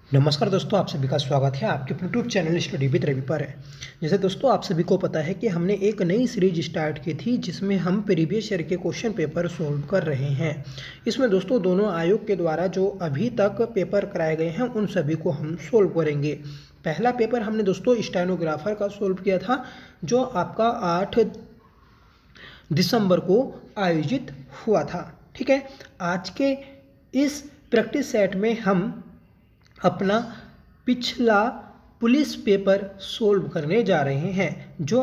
नमस्कार दोस्तों, आप सभी का स्वागत है आपके YouTube channel study with Ravi पर। जैसे दोस्तों आप सभी को पता है कि हमने एक नई सीरीज स्टार्ट की थी जिसमें हम प्रीवियस ईयर के क्वेश्चन पेपर सोल्व कर रहे हैं। इसमें दोस्तों दोनों आयोग के द्वारा जो अभी तक पेपर कराए गए हैं उन सभी को हम सोल्व करेंगे। पहला पेपर हमने दोस्तों स्टेनोग्राफर का सोल्व किया था जो आपका 8 दिसंबर को आयोजित हुआ था। ठीक है, आज के इस प्रैक्टिस सेट में हम अपना पिछला पुलिस पेपर सोल्व करने जा रहे हैं जो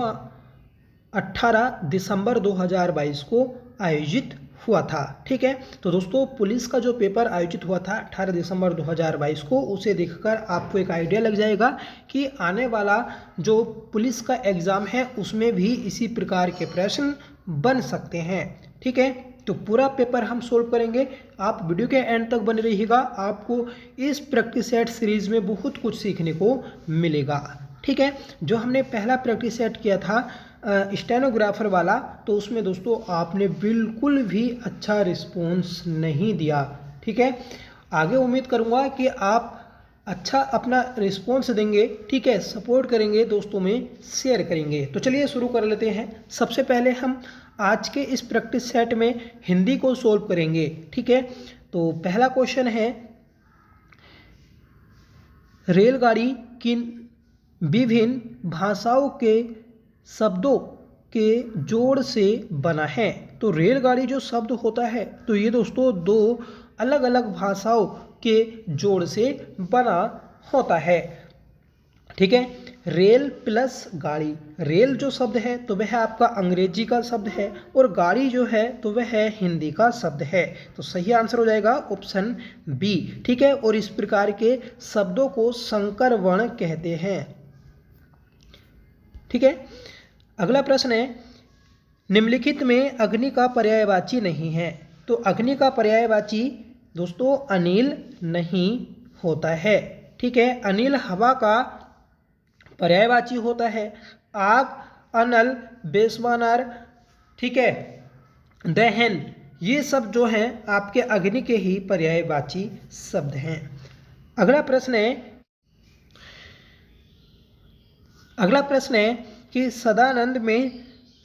18 दिसंबर 2022 को आयोजित हुआ था। ठीक है, तो दोस्तों पुलिस का जो पेपर आयोजित हुआ था 18 दिसंबर 2022 को, उसे देखकर आपको एक आइडिया लग जाएगा कि आने वाला जो पुलिस का एग्ज़ाम है उसमें भी इसी प्रकार के प्रश्न बन सकते हैं। ठीक है, तो पूरा पेपर हम सोल्व करेंगे। आप वीडियो के एंड तक बने रहिएगा, आपको इस प्रैक्टिस सेट सीरीज में बहुत कुछ सीखने को मिलेगा। ठीक है, जो हमने पहला प्रैक्टिस सेट किया था स्टेनोग्राफर वाला, तो उसमें दोस्तों आपने बिल्कुल भी अच्छा रिस्पॉन्स नहीं दिया। ठीक है, आगे उम्मीद करूँगा कि आप अच्छा अपना रिस्पॉन्स देंगे। ठीक है, सपोर्ट करेंगे, दोस्तों में शेयर करेंगे। तो चलिए शुरू कर लेते हैं। सबसे पहले हम आज के इस प्रैक्टिस सेट में हिंदी को सोल्व करेंगे। ठीक है, तो पहला क्वेश्चन है, रेलगाड़ी किन विभिन्न भाषाओं के शब्दों के जोड़ से बना है। तो रेलगाड़ी जो शब्द होता है तो ये दोस्तों दो अलग अलग भाषाओं के जोड़ से बना होता है। ठीक है, रेल प्लस गाड़ी, रेल जो शब्द है तो वह आपका अंग्रेजी का शब्द है और गाड़ी जो है तो वह है हिंदी का शब्द है। तो सही आंसर हो जाएगा ऑप्शन बी। ठीक है, और इस प्रकार के शब्दों को संकर वर्ण कहते हैं। ठीक है, अगला प्रश्न है, निम्नलिखित में अग्नि का पर्यायवाची नहीं है। तो अग्नि का पर्यायवाची दोस्तों अनिल नहीं होता है। ठीक है, अनिल हवा का पर्यायवाची होता है। आग, अनल, बेसवानर, ठीक है, दहन, ये सब जो हैं आपके अग्नि के ही पर्यायवाची शब्द हैं। अगला प्रश्न है कि सदानंद में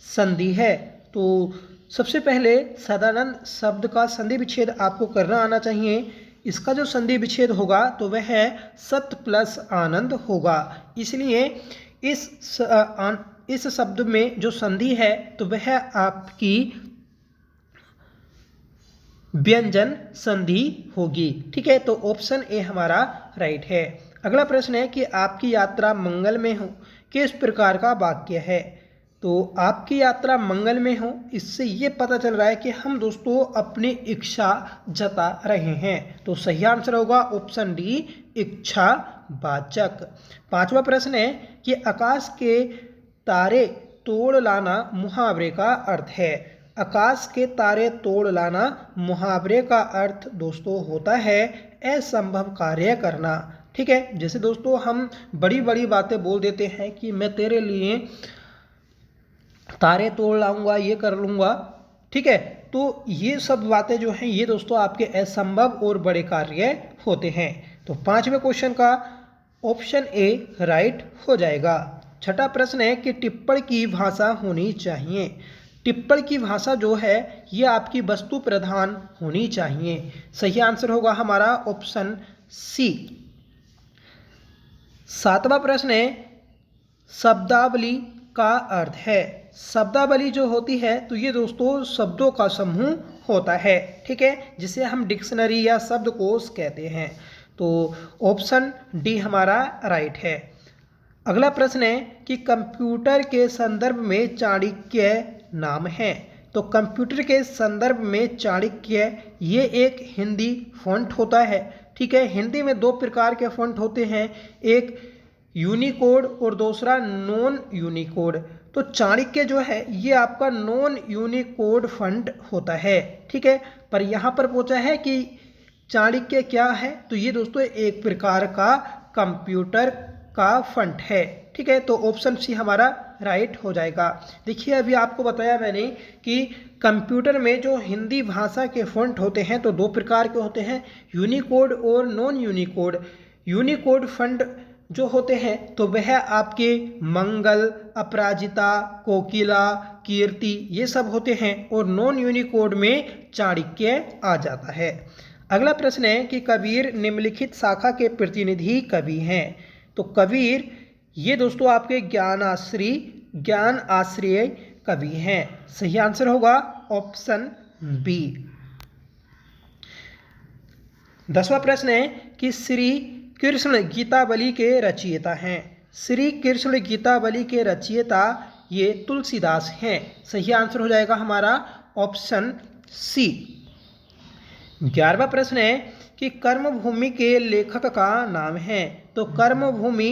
संधि है। तो सबसे पहले सदानंद शब्द का संधि विच्छेद आपको करना आना चाहिए। इसका जो संधि विच्छेद होगा तो वह है सत प्लस आनंद होगा। इसलिए इस शब्द में जो संधि है तो वह आपकी व्यंजन संधि होगी। ठीक है, तो ऑप्शन ए हमारा राइट है। अगला प्रश्न है कि आपकी यात्रा मंगल में हो, किस प्रकार का वाक्य है। तो आपकी यात्रा मंगल में हो, इससे ये पता चल रहा है कि हम दोस्तों अपनी इच्छा जता रहे हैं। तो सही आंसर होगा ऑप्शन डी, इच्छावाचक। पांचवा प्रश्न है कि आकाश के तारे तोड़ लाना मुहावरे का अर्थ है। आकाश के तारे तोड़ लाना मुहावरे का अर्थ दोस्तों होता है असंभव कार्य करना। ठीक है, जैसे दोस्तों हम बड़ी बड़ी बातें बोल देते हैं कि मैं तेरे लिए तारे तोड़ लाऊंगा, ये कर लूँगा। ठीक है, तो ये सब बातें जो हैं ये दोस्तों आपके असंभव और बड़े कार्य होते हैं। तो पांचवें क्वेश्चन का ऑप्शन ए राइट हो जाएगा। छठा प्रश्न है कि टिप्पणी की भाषा होनी चाहिए। टिप्पणी की भाषा जो है ये आपकी वस्तु प्रधान होनी चाहिए। सही आंसर होगा हमारा ऑप्शन सी। सातवां प्रश्न है, शब्दावली का अर्थ है। शब्दावली जो होती है तो ये दोस्तों शब्दों का समूह होता है। ठीक है, जिसे हम डिक्शनरी या शब्दकोश कहते हैं। तो ऑप्शन डी हमारा राइट है। अगला प्रश्न है कि कंप्यूटर के संदर्भ में चाणक्य नाम है। तो कंप्यूटर के संदर्भ में चाणक्य ये एक हिंदी फॉन्ट होता है। ठीक है, हिंदी में दो प्रकार के फॉन्ट होते हैं, एक यूनिकोड और दूसरा नॉन यूनिकोड। तो चाणक्य जो है ये आपका नॉन यूनिकोड फॉन्ट होता है। ठीक है, पर यहाँ पर पूछा है कि चाणक्य क्या है, तो ये दोस्तों एक प्रकार का कंप्यूटर का फॉन्ट है। ठीक है, तो ऑप्शन सी हमारा राइट हो जाएगा। देखिए अभी आपको बताया मैंने कि कंप्यूटर में जो हिंदी भाषा के फॉन्ट होते हैं तो दो प्रकार के होते हैं, यूनिकोड और नॉन यूनिकोड। यूनिकोड फंड जो होते हैं तो वह आपके मंगल, अपराजिता, कोकिला, कीर्ति ये सब होते हैं, और नॉन यूनिकोड में चाणक्य आ जाता है। अगला प्रश्न है कि कबीर निम्नलिखित शाखा के प्रतिनिधि कवि हैं। तो कबीर ये दोस्तों आपके ज्ञान आश्रय कवि हैं। सही आंसर होगा ऑप्शन बी। 10वां प्रश्न है कि श्री कृष्ण गीतावली के रचयिता हैं। श्री कृष्ण गीतावली के रचयिता ये तुलसीदास हैं। सही आंसर हो जाएगा हमारा ऑप्शन सी। 11वां प्रश्न है कि कर्मभूमि के लेखक का नाम है। तो कर्मभूमि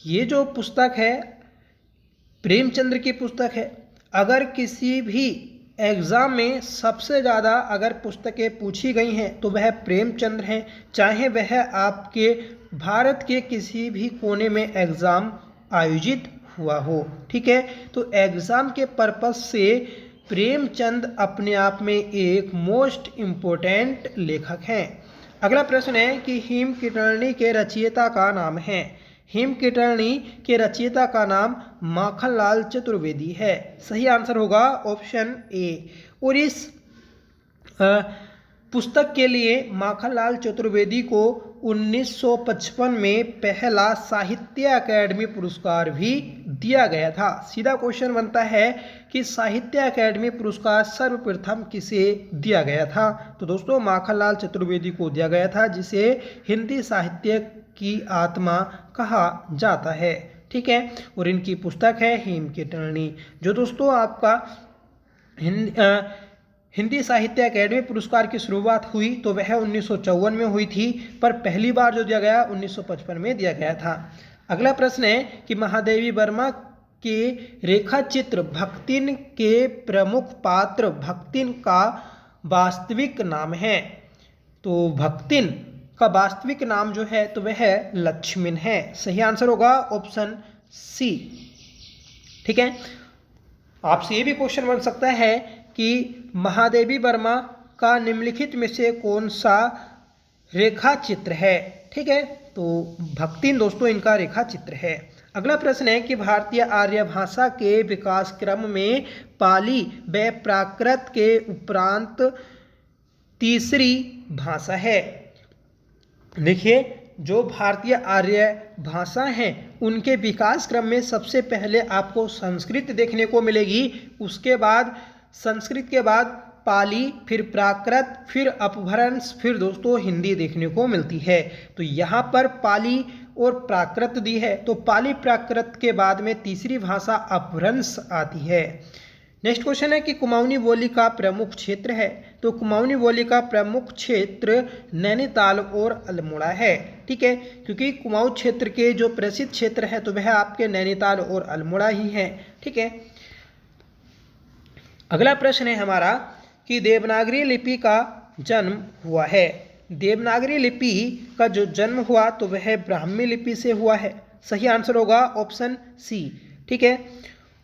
ये जो पुस्तक है प्रेमचंद्र की पुस्तक है। अगर किसी भी एग्ज़ाम में सबसे ज़्यादा अगर पुस्तकें पूछी गई हैं तो वह प्रेमचंद्र हैं, चाहे वह आपके भारत के किसी भी कोने में एग्ज़ाम आयोजित हुआ हो। ठीक है, तो एग्ज़ाम के पर्पस से प्रेमचंद अपने आप में एक मोस्ट इम्पोर्टेंट लेखक हैं। अगला प्रश्न है कि हेमकीटरणी के रचयिता का नाम है। हेमकीटरणी के रचयिता का नाम माखनलाल चतुर्वेदी है। सही आंसर होगा ऑप्शन ए। और इस पुस्तक के लिए माखनलाल चतुर्वेदी को 1955 में पहला साहित्य अकादमी पुरस्कार भी दिया गया था। सीधा क्वेश्चन बनता है कि साहित्य अकादमी पुरस्कार सर्वप्रथम किसे दिया गया था। तो दोस्तों माखनलाल चतुर्वेदी को दिया गया था, जिसे हिंदी साहित्य की आत्मा कहा जाता है। ठीक है, और इनकी पुस्तक है हेमकीटरणी। जो दोस्तों आपका हिंदी साहित्य अकादमी पुरस्कार की शुरुआत हुई तो वह 1954 में हुई थी, पर पहली बार जो दिया गया 1955 में दिया गया था। अगला प्रश्न है कि महादेवी वर्मा के रेखा चित्र भक्तिन के प्रमुख पात्र भक्तिन का वास्तविक नाम है। तो भक्तिन का वास्तविक नाम जो है तो वह लक्ष्मण है। सही आंसर होगा ऑप्शन सी। ठीक है, आपसे ये भी क्वेश्चन बन सकता है कि महादेवी वर्मा का निम्नलिखित में से कौन सा रेखा चित्र है। ठीक है, तो भक्तिन दोस्तों इनका रेखा चित्र है। अगला प्रश्न है कि भारतीय आर्य भाषा के विकास क्रम में पाली व प्राकृत के उपरांत तीसरी भाषा है। देखिए, जो भारतीय आर्य भाषा हैं उनके विकास क्रम में सबसे पहले आपको संस्कृत देखने को मिलेगी, उसके बाद संस्कृत के बाद पाली, फिर प्राकृत, फिर अपभ्रंश, फिर दोस्तों हिंदी देखने को मिलती है। तो यहाँ पर पाली और प्राकृत दी है, तो पाली प्राकृत के बाद में तीसरी भाषा अपभ्रंश आती है। नेक्स्ट क्वेश्चन है कि कुमाऊनी बोली का प्रमुख क्षेत्र है। तो कुमाऊनी बोली का प्रमुख क्षेत्र नैनीताल और अल्मोड़ा है। ठीक है, क्योंकि कुमाऊं क्षेत्र के जो प्रसिद्ध क्षेत्र है तो वह आपके नैनीताल और अल्मोड़ा ही है। ठीक है, अगला प्रश्न है हमारा कि देवनागरी लिपि का जन्म हुआ है। देवनागरी लिपि का जो जन्म हुआ तो वह ब्राह्मी लिपि से हुआ है। सही आंसर होगा ऑप्शन सी। ठीक है,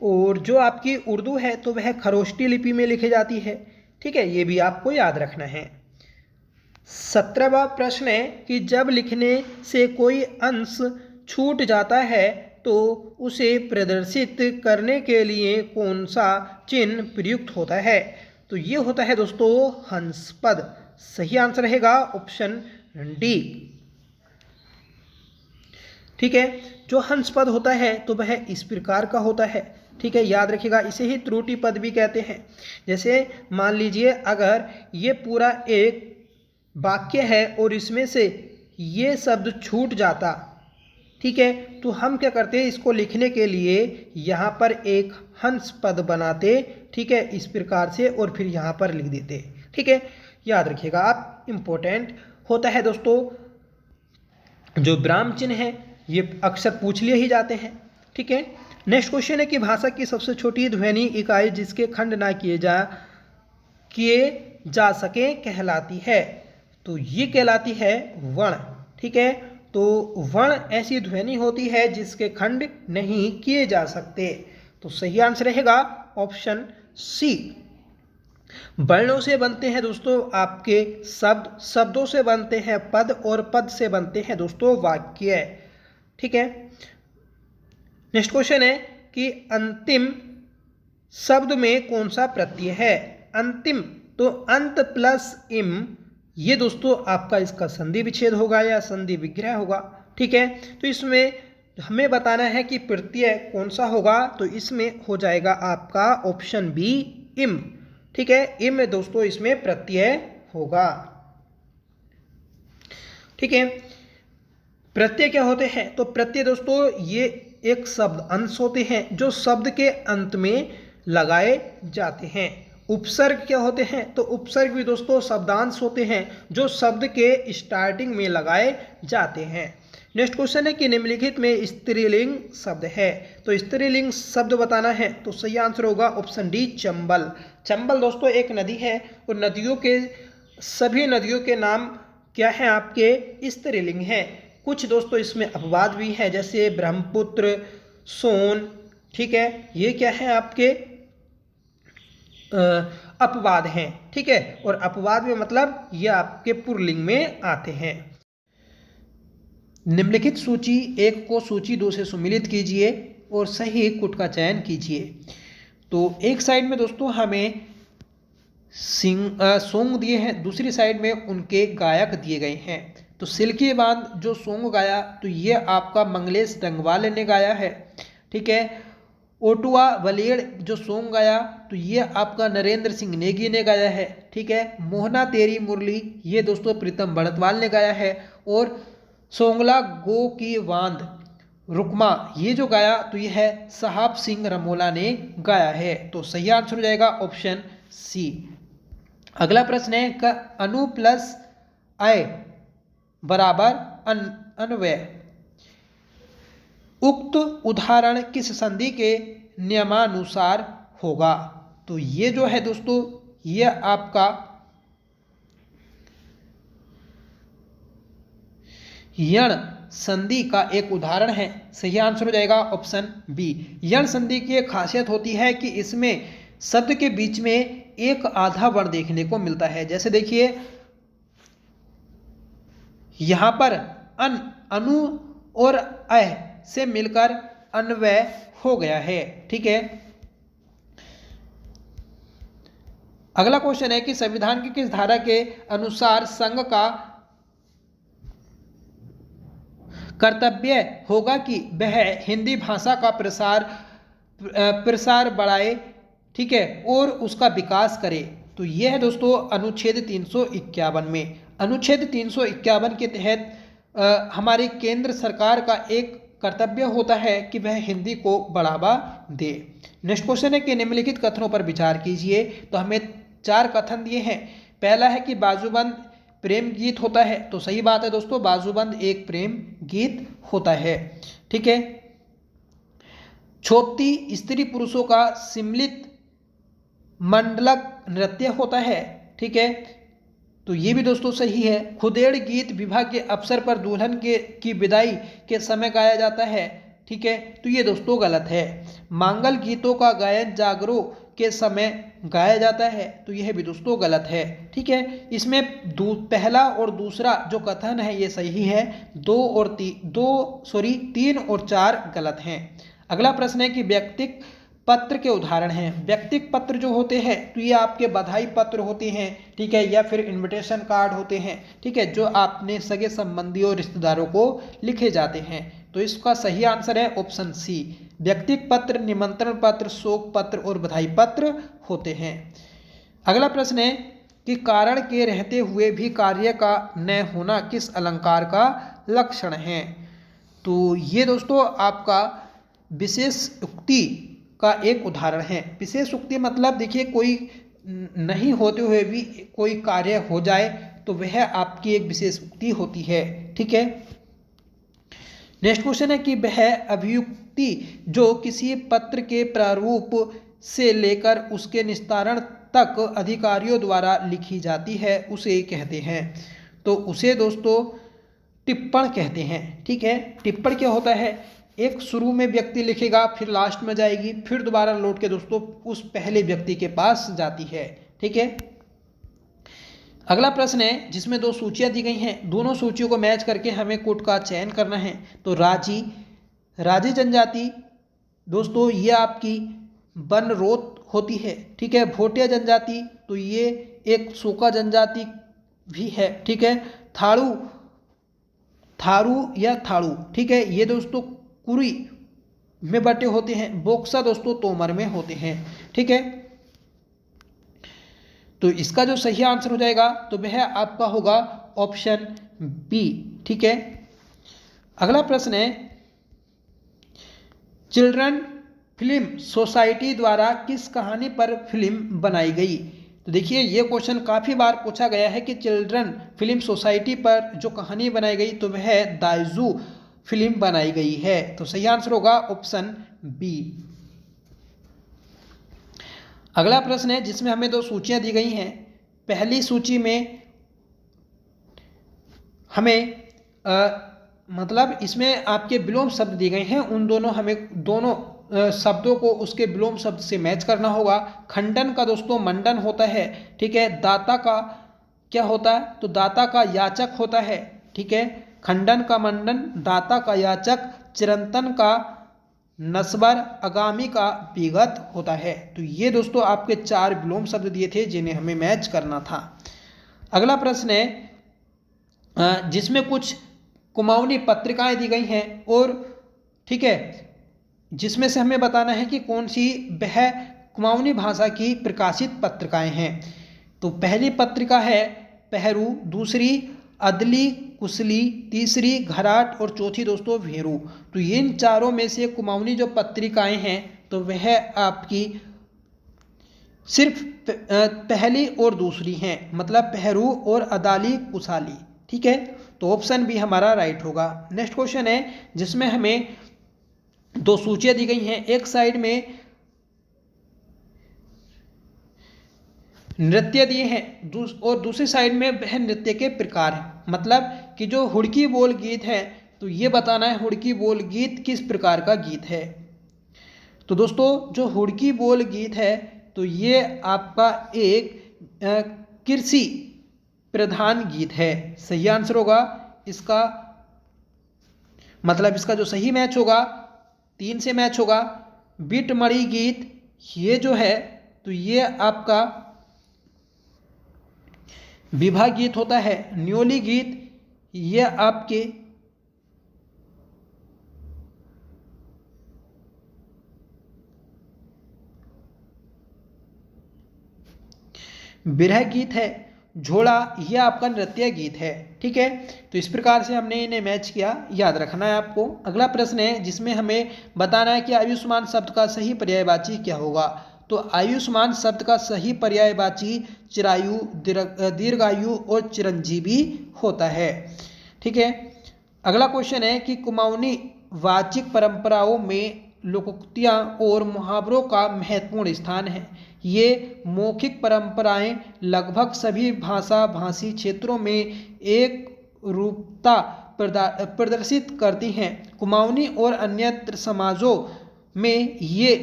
और जो आपकी उर्दू है तो वह खरोष्टी लिपि में लिखी जाती है। ठीक है, ये भी आपको याद रखना है। 17वां प्रश्न है कि जब लिखने से कोई अंश छूट जाता है तो उसे प्रदर्शित करने के लिए कौन सा चिन्ह प्रयुक्त होता है। तो ये होता है दोस्तों हंसपद। सही आंसर रहेगा ऑप्शन डी। ठीक है, जो हंसपद होता है तो वह इस प्रकार का होता है। ठीक है, याद रखिएगा, इसे ही त्रुटि पद भी कहते हैं। जैसे मान लीजिए अगर ये पूरा एक वाक्य है और इसमें से ये शब्द छूट जाता, ठीक है, तो हम क्या करते हैं, इसको लिखने के लिए यहाँ पर एक हंस पद बनाते। ठीक है, इस प्रकार से, और फिर यहाँ पर लिख देते। ठीक है, याद रखिएगा आप, इम्पोर्टेंट होता है दोस्तों। जो ब्राह्म चिन्ह है ये अक्सर पूछ लिए ही जाते हैं। ठीक है, नेक्स्ट क्वेश्चन है कि भाषा की सबसे छोटी ध्वनि इकाई जिसके खंड ना किए जा सके कहलाती है। तो ये कहलाती है वर्ण। ठीक है, तो वर्ण ऐसी ध्वनि होती है जिसके खंड नहीं किए जा सकते। तो सही आंसर रहेगा ऑप्शन सी। वर्णों से बनते हैं दोस्तों आपके शब्द, शब्दों से बनते हैं पद, और पद से बनते हैं दोस्तों वाक्य। ठीक है। नेक्स्ट क्वेश्चन है कि अंतिम शब्द में कौन सा प्रत्यय है। अंतिम, तो अंत प्लस इम, ये दोस्तों आपका इसका संधि विच्छेद होगा या संधि विग्रह होगा। ठीक है। तो इसमें हमें बताना है कि प्रत्यय कौन सा होगा, तो इसमें हो जाएगा आपका ऑप्शन बी, इम। ठीक है। इम दोस्तों इसमें प्रत्यय होगा। ठीक है। प्रत्यय क्या होते हैं, तो प्रत्यय दोस्तों ये एक शब्द अंश होते हैं जो शब्द के अंत में लगाए जाते हैं। उपसर्ग क्या होते हैं, तो उपसर्ग भी दोस्तों शब्दांश होते हैं जो शब्द के स्टार्टिंग में लगाए जाते हैं। नेक्स्ट क्वेश्चन है कि निम्नलिखित में स्त्रीलिंग शब्द है, तो स्त्रीलिंग शब्द बताना है, तो सही आंसर होगा ऑप्शन डी, चंबल। चंबल दोस्तों एक नदी है, और नदियों के सभी नदियों के नाम क्या है आपके स्त्रीलिंग हैं। कुछ दोस्तों इसमें अपवाद भी है, जैसे ब्रह्मपुत्र, सोन। ठीक है। ये क्या है आपके अपवाद हैं। ठीक है। और अपवाद में मतलब ये आपके पुल्लिंग में आते हैं। निम्नलिखित सूची एक को सूची दो से सम्मिलित कीजिए और सही कुट का चयन कीजिए। तो एक साइड में दोस्तों हमें सॉन्ग दिए हैं, दूसरी साइड में उनके गायक दिए गए हैं। तो सिल्की बांध जो सॉन्ग गाया, तो ये आपका मंगलेश डंगवाल ने गाया है। ठीक है। ओटुआ वलेड़ जो सॉन्ग गाया, तो ये आपका नरेंद्र सिंह नेगी ने गाया है। ठीक है। मोहना तेरी मुरली, ये दोस्तों प्रीतम बड़तवाल ने गाया है। और सोंगला गो की वांद रुकमा, ये जो गाया, तो ये है साहब सिंह रमोला ने गाया है। तो सही आंसर हो जाएगा ऑप्शन सी। अगला प्रश्न है का अनु प्लस अय बराबर अन्वय, उक्त उदाहरण किस संधि के नियमानुसार होगा। तो ये जो है दोस्तों ये आपका यण संधि का एक उदाहरण है। सही आंसर हो जाएगा ऑप्शन बी। यण संधि की एक खासियत होती है कि इसमें शब्द के बीच में एक आधा वर्ण देखने को मिलता है। जैसे देखिए यहां पर अनु और अह से मिलकर अन्वय हो गया है। ठीक है। अगला क्वेश्चन है कि संविधान की किस धारा के अनुसार संघ का कर्तव्य होगा कि वह हिंदी भाषा का प्रसार बढ़ाए, ठीक है, और उसका विकास करे। तो यह है दोस्तों अनुच्छेद 351 में। अनुच्छेद 351 के तहत हमारी केंद्र सरकार का एक कर्तव्य होता है कि वह हिंदी को बढ़ावा दे। नेक्स्ट क्वेश्चन है कि निम्नलिखित कथनों पर विचार कीजिए। तो हमें 4 कथन दिए हैं। पहला है कि बाजूबंद प्रेम गीत होता है। तो सही बात है दोस्तों, बाजूबंद एक प्रेम गीत होता है। ठीक है। छोपती स्त्री पुरुषों का सम्मिलित मंडलक नृत्य होता है। ठीक है। तो ये भी दोस्तों सही है। खुदेड़ गीत विवाह के अवसर पर दुल्हन की विदाई के समय गाया जाता है। ठीक है। तो ये दोस्तों गलत है। मांगल गीतों का गायन जागरों के समय गाया जाता है। तो यह भी दोस्तों गलत है। ठीक है। इसमें पहला और दूसरा जो कथन है ये सही है। 3 और 4 गलत हैं। अगला प्रश्न है कि व्यक्तिक पत्र के उदाहरण हैं। व्यक्तिक पत्र जो होते हैं तो ये आपके बधाई पत्र होते हैं। ठीक है। या फिर इनविटेशन कार्ड होते हैं। ठीक है। जो आपने सगे संबंधियों और रिश्तेदारों को लिखे जाते हैं। तो इसका सही आंसर है ऑप्शन सी। व्यक्तिक पत्र, निमंत्रण पत्र, शोक पत्र और बधाई पत्र होते हैं। अगला प्रश्न है कि कारण के रहते हुए भी कार्य का न होना किस अलंकार का लक्षण है। तो ये दोस्तों आपका विशेष उक्ति का एक उदाहरण है। विशेष उक्ति मतलब देखिए कोई नहीं होते हुए भी कोई कार्य हो जाए तो वह आपकी एक विशेष उक्ति होती है। ठीक है। नेक्स्ट क्वेश्चन है कि वह अभियुक्ति जो किसी पत्र के प्रारूप से लेकर उसके निस्तारण तक अधिकारियों द्वारा लिखी जाती है उसे कहते हैं। तो उसे दोस्तों टिप्पण कहते हैं। ठीक है। टिप्पण क्या होता है, एक शुरू में व्यक्ति लिखेगा, फिर लास्ट में जाएगी, फिर दोबारा लौट के दोस्तों उस पहले व्यक्ति के पास जाती है। ठीक है। अगला प्रश्न है जिसमें दो सूचियां दी गई हैं, दोनों सूचियों को मैच करके हमें कोट का चयन करना है। तो राजी जनजाति दोस्तों ये आपकी बनरोत होती है, ठीक है। भोटिया जनजाति तो ये एक सोका जनजाति भी है, ठीक है। थारू या थाड़ू, ठीक है, ये दोस्तों कुरी में बटे होते हैं। बोक्सा दोस्तों तोमर में होते हैं, ठीक है। तो इसका जो सही आंसर हो जाएगा तो वह आपका होगा ऑप्शन बी, ठीक है। अगला प्रश्न है चिल्ड्रन फिल्म सोसाइटी द्वारा किस कहानी पर फिल्म बनाई गई। तो देखिए ये क्वेश्चन काफ़ी बार पूछा गया है कि चिल्ड्रन फिल्म सोसाइटी पर जो कहानी बनाई गई तो वह दाइजू फिल्म बनाई गई है। तो सही आंसर होगा ऑप्शन बी। अगला प्रश्न है जिसमें हमें दो सूचियां दी गई हैं। पहली सूची में हमें मतलब इसमें आपके विलोम शब्द दिए गए हैं, उन दोनों शब्दों को उसके विलोम शब्द से मैच करना होगा। खंडन का दोस्तों मंडन होता है, ठीक है। दाता का क्या होता है, तो दाता का याचक होता है, ठीक है। खंडन का मंडन, दाता का याचक, चिरंतन का नस्बर, आगामी का विगत होता है। तो ये दोस्तों आपके 4 विलोम शब्द दिए थे जिन्हें हमें मैच करना था। अगला प्रश्न है जिसमें कुछ कुमाऊनी पत्रिकाएं दी गई हैं और ठीक है जिसमें से हमें बताना है कि कौन सी वह कुमाऊनी भाषा की प्रकाशित पत्रिकाएं हैं। तो पहली पत्रिका है पहरू, दूसरी अदली कुशली, तीसरी घराट और चौथी दोस्तों भेरू। तो इन चारों में से कुमाऊनी जो पत्रिकाएं हैं तो वह आपकी सिर्फ पहली और दूसरी हैं, मतलब पहरू और अदाली कुशाली, ठीक है। तो ऑप्शन बी हमारा राइट होगा। नेक्स्ट क्वेश्चन है जिसमें हमें दो सूचियां दी गई हैं, एक साइड में नृत्य दिए हैं और दूसरी साइड में वह नृत्य के प्रकार हैं। मतलब कि जो हुड़की बोल गीत है तो ये बताना है हुड़की बोल गीत किस प्रकार का गीत है। तो दोस्तों जो हुड़की बोल गीत है तो ये आपका एक कृषि प्रधान गीत है। सही आंसर होगा इसका, मतलब इसका जो सही मैच होगा 3 से मैच होगा। बिटमड़ी गीत ये जो है तो ये आपका विवाह गीत होता है। न्योली गीत ये आपके विरह गीत है। झोला ये आपका नृत्य गीत है, ठीक है। तो इस प्रकार से हमने इन्हें मैच किया, याद रखना है आपको। अगला प्रश्न है जिसमें हमें बताना है कि आयुष्मान शब्द का सही पर्यायवाची क्या होगा। तो आयुष्मान शब्द का सही पर्यायवाची चिरायु, दीर्घायु और चिरंजीवी होता है, ठीक है। अगला क्वेश्चन है कि कुमाऊनी वाचिक परंपराओं में लोकोक्तियाँ और मुहावरों का महत्वपूर्ण स्थान है। ये मौखिक परंपराएं लगभग सभी भाषा भाषी क्षेत्रों में एक रूपता प्रदर्शित करती हैं। कुमाऊनी और अन्यत्र समाजों में ये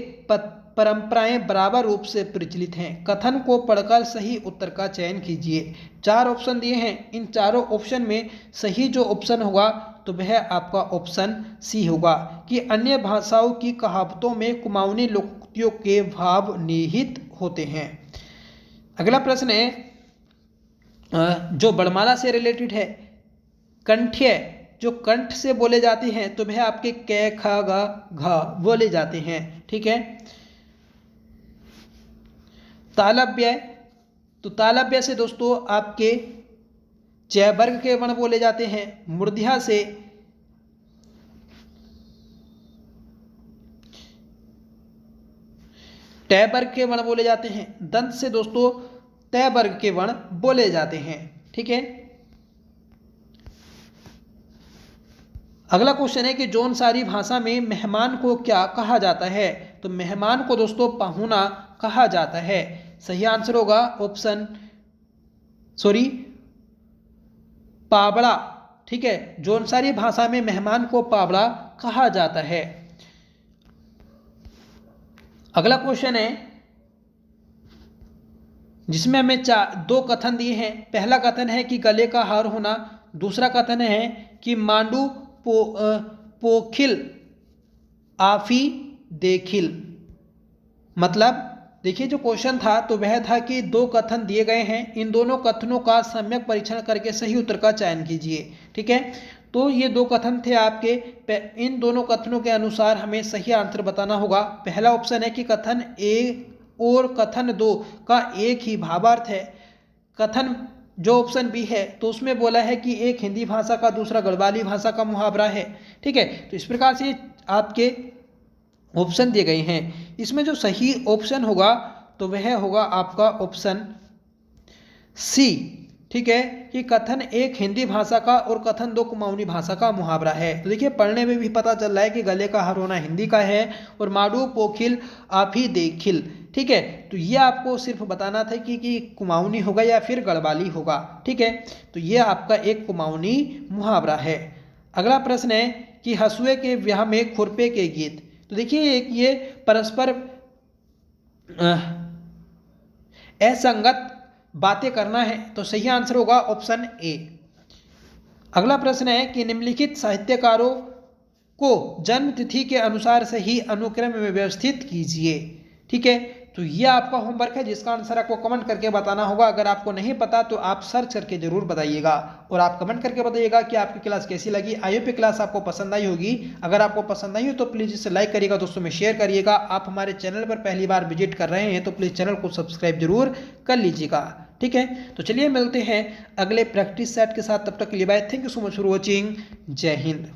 परंपराएं बराबर रूप से प्रचलित हैं। कथन को पढ़कर सही उत्तर का चयन कीजिए। 4 ऑप्शन दिए हैं, इन चारों ऑप्शन में सही जो ऑप्शन होगा तो वह आपका ऑप्शन सी होगा कि अन्य भाषाओं की कहावतों में कुमाऊनी लोकोक्तियों के भाव निहित होते हैं। अगला प्रश्न है जो वर्णमाला से रिलेटेड है। कंठ्य जो कंठ से बोले जाते हैं तो वह आपके क ख ग घ बोले जाते हैं, ठीक है। तालव्य, तो तालव्य से दोस्तों आपके च वर्ग के वर्ण बोले जाते हैं। मूर्ध्या से ट वर्ग के वर्ण बोले जाते हैं। दंत से दोस्तों त वर्ग के वर्ण बोले जाते हैं, ठीक है। अगला क्वेश्चन है कि जौनसारी भाषा में मेहमान को क्या कहा जाता है। तो मेहमान को दोस्तों पाहुना कहा जाता है। सही आंसर होगा ऑप्शन पावड़ा, ठीक है। जौनसारी भाषा में मेहमान को पावड़ा कहा जाता है। अगला क्वेश्चन है जिसमें हमें दो कथन दिए हैं। पहला कथन है कि गले का हार होना, दूसरा कथन है कि मांडू पोखिल आफी देखिल। मतलब देखिए जो क्वेश्चन था तो वह था कि दो कथन दिए गए हैं, इन दोनों कथनों का सम्यक परीक्षण करके सही उत्तर का चयन कीजिए। ठीक है, तो ये दो कथन थे आपके, इन दोनों कथनों के अनुसार हमें सही आंसर बताना होगा। पहला ऑप्शन है कि कथन ए और कथन दो का एक ही भावार्थ है। कथन जो ऑप्शन बी है तो उसमें बोला है कि एक हिंदी भाषा का दूसरा गढ़वाली भाषा का मुहावरा है। ठीक है, तो इस प्रकार से आपके ऑप्शन दिए गए हैं। इसमें जो सही ऑप्शन होगा तो वह होगा आपका ऑप्शन सी। ठीक है, कि कथन एक हिंदी भाषा का और कथन दो कुमाऊनी भाषा का मुहावरा है। तो देखिए पढ़ने में भी पता चल रहा है कि गले का हार होना हिंदी का है और माडू पोखिल आफी देखिल। ठीक है, तो ये आपको सिर्फ बताना था कि कुमाऊनी होगा या फिर गढ़वाली होगा। ठीक है, तो ये आपका एक कुमाऊनी मुहावरा है। अगला प्रश्न है कि हसुए के ब्याह में खुरपे के गीत। तो देखिए एक ये परस्पर असंगत बातें करना है, तो सही आंसर होगा ऑप्शन ए। अगला प्रश्न है कि निम्नलिखित साहित्यकारों को जन्म तिथि के अनुसार सही अनुक्रम में व्यवस्थित कीजिए। ठीक है, तो ये आपका होमवर्क है जिसका आंसर आपको कमेंट करके बताना होगा। अगर आपको नहीं पता तो आप सर्च करके जरूर बताइएगा और आप कमेंट करके बताइएगा कि आपकी क्लास कैसी लगी। आई होप क्लास आपको पसंद आई होगी। अगर आपको पसंद आई हो तो प्लीज़ इसे लाइक करिएगा, दोस्तों में शेयर करिएगा। आप हमारे चैनल पर पहली बार विजिट कर रहे हैं तो प्लीज़ चैनल को सब्सक्राइब जरूर कर लीजिएगा। ठीक है, तो चलिए मिलते हैं अगले प्रैक्टिस सेट के साथ, तब तक के लिए bye. Thank you so much for watching. Jai Hind.